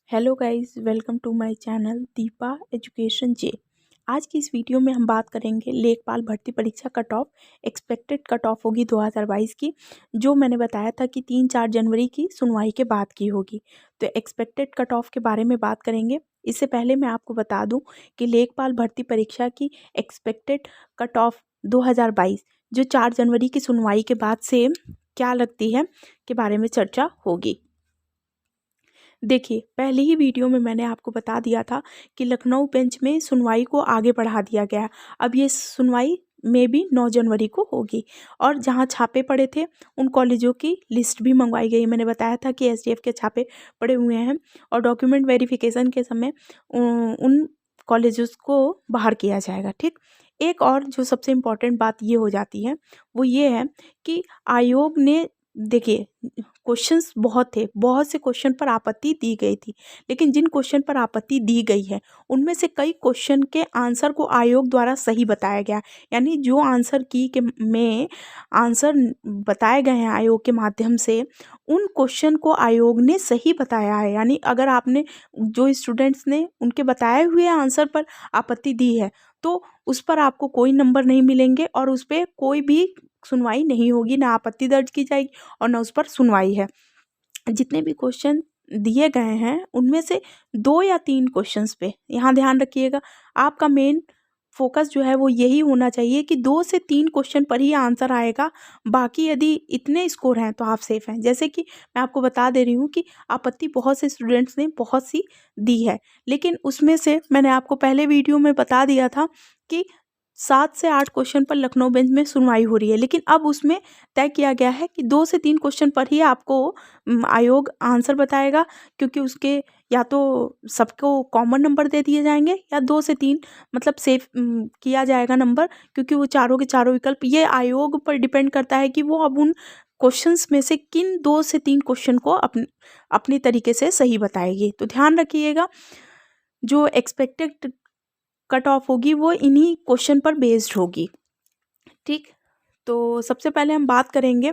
Hello guys, welcome to my channel Deepa education J. आज की इस वीडियो में हम बात करेंगे लेखपाल भर्ती परीक्षा cut off. Expected cut off होगी 2022 की, जो मैंने बताया था कि 3-4 जनवरी की सुनवाई के बाद की होगी। तो एक्सपेक्टेड कट ऑफ के बारे में बात करेंगे। इससे पहले मैं आपको बता दूं कि लेखपाल भर्ती परीक्षा की एक्सपेक्टेड कट ऑफ 2022 जो 4 जनवरी की सुनवाई के बाद से क्या लगती है के बारे में चर्चा होगी। देखिए, पहले ही वीडियो में मैंने आपको बता दिया था कि लखनऊ बेंच में सुनवाई को आगे बढ़ा दिया गया है। अब ये सुनवाई में भी 9 जनवरी को होगी और जहाँ छापे पड़े थे उन कॉलेजों की लिस्ट भी मंगवाई गई। मैंने बताया था कि एसडीएफ के छापे पड़े हुए हैं और डॉक्यूमेंट वेरिफिकेशन के समय उन कॉलेजेस को बाहर किया जाएगा। ठीक, एक और जो सबसे इम्पोर्टेंट बात ये हो जाती है वो ये है कि आयोग ने, देखिए, क्वेश्चंस बहुत थे, बहुत से क्वेश्चन पर आपत्ति दी गई थी, लेकिन जिन क्वेश्चन पर आपत्ति दी गई है उनमें से कई क्वेश्चन के आंसर को आयोग द्वारा सही बताया गया। यानी जो आंसर की के में आंसर बताए गए हैं आयोग के माध्यम से, उन क्वेश्चन को आयोग ने सही बताया है। यानी अगर आपने, जो स्टूडेंट्स ने उनके बताए हुए आंसर पर आपत्ति दी है तो उस पर आपको कोई नंबर नहीं मिलेंगे और उस पर कोई भी सुनवाई नहीं होगी, ना आपत्ति दर्ज की जाएगी और ना उस पर सुनवाई है। जितने भी क्वेश्चन दिए गए हैं उनमें से 2 या 3 क्वेश्चंस पे यहाँ ध्यान रखिएगा, आपका मेन फोकस जो है वो यही होना चाहिए कि 2 से 3 क्वेश्चन पर ही आंसर आएगा। बाकी यदि इतने स्कोर हैं तो आप सेफ हैं। जैसे कि मैं आपको बता दे रही हूँ कि आपत्ति बहुत से स्टूडेंट्स ने बहुत सी दी है, लेकिन उसमें से मैंने आपको पहले वीडियो में बता दिया था कि 7 से 8 क्वेश्चन पर लखनऊ बेंच में सुनवाई हो रही है, लेकिन अब उसमें तय किया गया है कि 2 से 3 क्वेश्चन पर ही आपको आयोग आंसर बताएगा, क्योंकि उसके या तो सबको कॉमन नंबर दे दिए जाएंगे या 2 से 3 मतलब सेव किया जाएगा नंबर, क्योंकि वो चारों के चारों विकल्प, ये आयोग पर डिपेंड करता है कि वो अब उन क्वेश्चंस में से किन 2 से 3 क्वेश्चन को अपनी तरीके से सही बताएगी। तो ध्यान रखिएगा, जो एक्सपेक्टेड कट ऑफ होगी वो इन्हीं क्वेश्चन पर बेस्ड होगी। ठीक, तो सबसे पहले हम बात करेंगे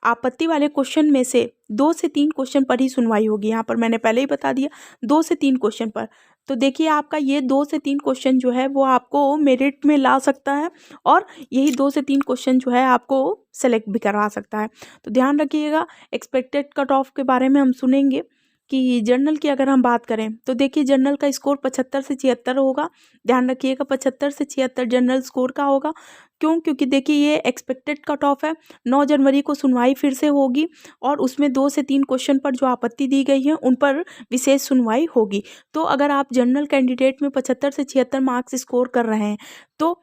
आपत्ति वाले क्वेश्चन में से 2 से 3 क्वेश्चन पर ही सुनवाई होगी। यहाँ पर मैंने पहले ही बता दिया 2 से 3 क्वेश्चन पर। तो देखिए, आपका ये 2 से 3 क्वेश्चन जो है वो आपको मेरिट में ला सकता है और यही 2 से 3 क्वेश्चन जो है आपको सेलेक्ट भी करवा सकता है। तो ध्यान रखिएगा, एक्सपेक्टेड कट ऑफ के बारे में हम सुनेंगे कि जर्नल की अगर हम बात करें तो देखिए, जर्नल का स्कोर 75 से 76 होगा। ध्यान रखिएगा, 75 से 76 जनरल स्कोर का होगा। क्यों? क्योंकि देखिए, ये एक्सपेक्टेड कट ऑफ है। 9 जनवरी को सुनवाई फिर से होगी और उसमें 2 से 3 क्वेश्चन पर जो आपत्ति दी गई है उन पर विशेष सुनवाई होगी। तो अगर आप जनरल कैंडिडेट में 75 से 76 मार्क्स स्कोर कर रहे हैं तो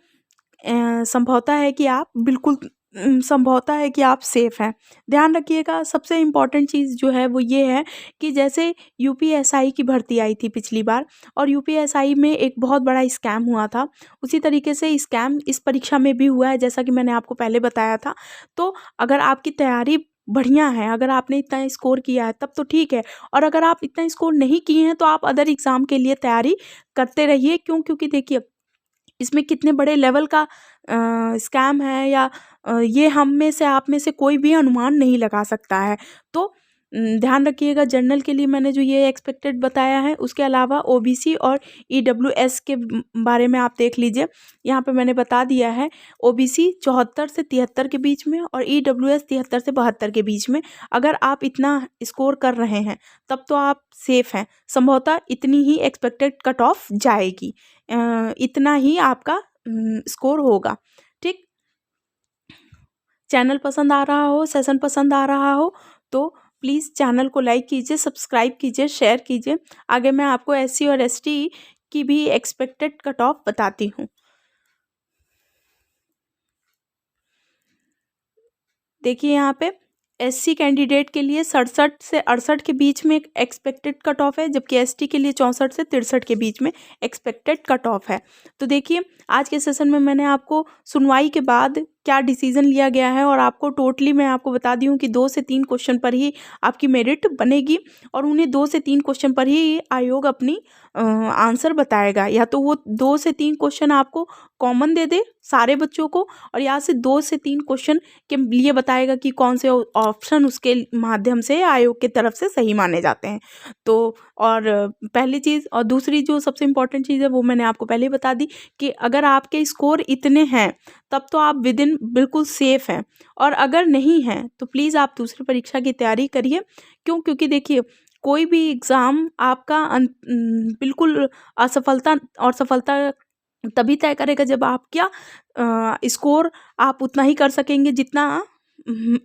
संभवतः है कि आप बिल्कुल संभवतः है कि आप सेफ़ हैं। ध्यान रखिएगा, सबसे इम्पॉर्टेंट चीज़ जो है वो ये है कि जैसे यूपीएसआई की भर्ती आई थी पिछली बार और यूपीएसआई में एक बहुत बड़ा स्कैम हुआ था, उसी तरीके से स्कैम इस परीक्षा में भी हुआ है, जैसा कि मैंने आपको पहले बताया था। तो अगर आपकी तैयारी बढ़िया है, अगर आपने इतना स्कोर किया है तब तो ठीक है, और अगर आप इतना स्कोर नहीं किए हैं तो आप अदर एग्ज़ाम के लिए तैयारी करते रहिए। क्यों? क्योंकि देखिए, इसमें कितने बड़े लेवल का स्कैम है या ये हम में से, आप में से कोई भी अनुमान नहीं लगा सकता है। तो ध्यान रखिएगा, जनरल के लिए मैंने जो ये एक्सपेक्टेड बताया है, उसके अलावा ओबीसी और ईडब्ल्यूएस के बारे में आप देख लीजिए। यहाँ पे मैंने बता दिया है, ओबीसी 74 से 73 के बीच में और ईडब्ल्यूएस 73 से 72 के बीच में। अगर आप इतना स्कोर कर रहे हैं तब तो आप सेफ हैं। संभवतः इतनी ही एक्सपेक्टेड कट ऑफ जाएगी, इतना ही आपका स्कोर होगा। ठीक, चैनल पसंद आ रहा हो, सेशन पसंद आ रहा हो तो प्लीज़ चैनल को लाइक कीजिए, सब्सक्राइब कीजिए, शेयर कीजिए। आगे मैं आपको एससी और एसटी की भी एक्सपेक्टेड कट ऑफ बताती हूँ। देखिए, यहाँ पे एससी कैंडिडेट के लिए 67 से 68 के बीच में एक एक्सपेक्टेड कट ऑफ है, जबकि एसटी के लिए 64 से 63 के बीच में एक्सपेक्टेड कट ऑफ है। तो देखिए, आज के सेशन में मैंने आपको सुनवाई के बाद क्या डिसीज़न लिया गया है। और आपको टोटली मैं आपको बता दी हूँ कि 2 से 3 क्वेश्चन पर ही आपकी मेरिट बनेगी और उन्हें 2 से 3 क्वेश्चन पर ही आयोग अपनी आंसर बताएगा। या तो वो 2 से 3 क्वेश्चन आपको कॉमन दे दे सारे बच्चों को, और यहाँ से 2 से 3 क्वेश्चन के लिए बताएगा कि कौन से ऑप्शन उसके माध्यम से आयोग की तरफ से सही माने जाते हैं। तो और पहली चीज़, और दूसरी जो सबसे इम्पोर्टेंट चीज़ है वो मैंने आपको पहले ही बता दी कि अगर आपके स्कोर इतने हैं तब तो आप विद इन बिल्कुल सेफ़ हैं, और अगर नहीं हैं तो प्लीज़ आप दूसरी परीक्षा की तैयारी करिए। क्योंकि देखिए, कोई भी एग्ज़ाम आपका बिल्कुल असफलता और सफलता तभी तय करेगा जब आप क्या स्कोर आप उतना ही कर सकेंगे जितना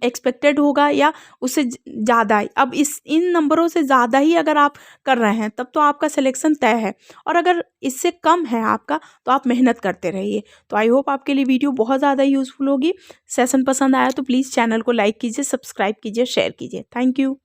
एक्सपेक्टेड होगा या उससे ज़्यादा ही। अब इन नंबरों से ज़्यादा ही अगर आप कर रहे हैं तब तो आपका सिलेक्शन तय है, और अगर इससे कम है आपका तो आप मेहनत करते रहिए। तो आई होप आपके लिए वीडियो बहुत ज़्यादा यूज़फुल होगी। सेशन पसंद आया तो प्लीज़ चैनल को लाइक कीजिए, सब्सक्राइब कीजिए, शेयर कीजिए। Thank you.